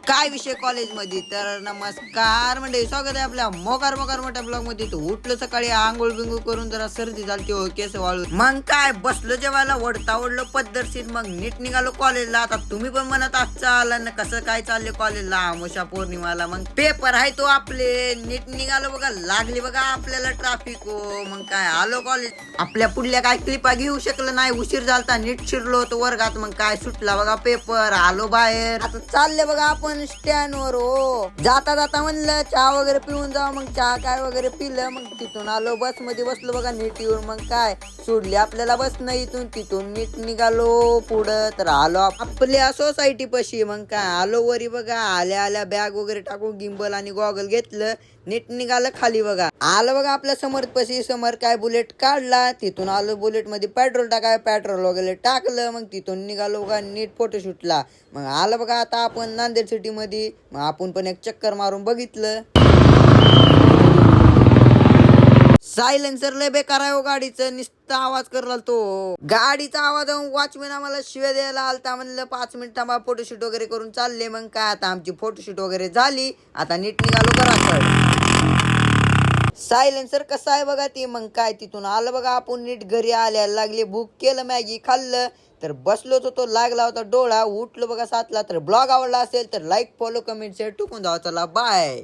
काय विषय कॉलेजमध्ये. तर नमस्कार म्हणजे स्वागत आहे आपल्या मोकार मोठ्या ब्लॉग मध्ये. तो उठलो सकाळी आंघोळ बिंगू करून जरा सर्दी झाली हो केस वाळून मग काय बसलो जेवायला ओढलो पद्धतशीर मग नीट निघालो कॉलेजला. आता तुम्ही पण म्हणत आजचा ना कसं काय चालले कॉलेजला आमोशा पौर्णिमाला मग पेपर आहे तो आपले नीट निघालो बघा. लागली बघा आपल्याला ट्रॅफिक हो. मग काय आलो कॉलेज. आपल्या पुढल्या काय क्लिपा घेऊ शकलं नाही उशीर झालता. नीट शिरलो होतो वर्गात मग काय सुटला बघा पेपर. आलो बाहेर आता चालले बघा आपण स्टँड वर हो. जाता जाता म्हणलं चहा वगैरे पिऊन जावं. मग चहा काय वगैरे पिलं. मग तिथून आलो बस मध्ये बसलो बघा नीट येऊन. मग काय सोडली आपल्याला बस नाही इथून. तिथून नीट निघालो पुढं तर आलो आपल्या सोसायटी पशी. मग काय आलो वरी बघा. आल्या बॅग वगैरे टाकून गिंबल आणि गॉगल घेतलं. नीट निघालं खाली बघा. आलं बघा आपल्या समोर पशी. समोर काय बुलेट काढला. तिथून आलो बुलेट मध्ये पेट्रोल टाकाय. पेट्रोल वगैरे टाकलं. मग तिथून निघालो बघा नीट फोटोशूटला. मग आलं बघा आता आपण नांदेड सिटी मध्ये. मग आपण पण एक चक्कर मारून बघितलं. सायलेन्सर लय बेकार आहे हो गाडीचं. नुसता आवाज करला तो. गाडीचा आवाज वॉचमॅन आम्हाला शिव्या द्यायला आलता. म्हणलं 5 मिनिट थांबा फोटोशूट वगैरे करून चालले. मग काय आता आमची फोटोशूट वगैरे झाली. आता नीट निघालो घराकडे. सायलेन्सर कसं आहे बघा ते. मग काय तिथून आलं बघा आपण नीट घरी आल्याला लागले. भूक केलं मॅगी खाल्लं तर बसलो तो लागला होता डोळा. उठलो बघा 7ला. तर ब्लॉग आवडला असेल तर लाईक फॉलो कमेंट शेअर टुकून जावा. चला बाय.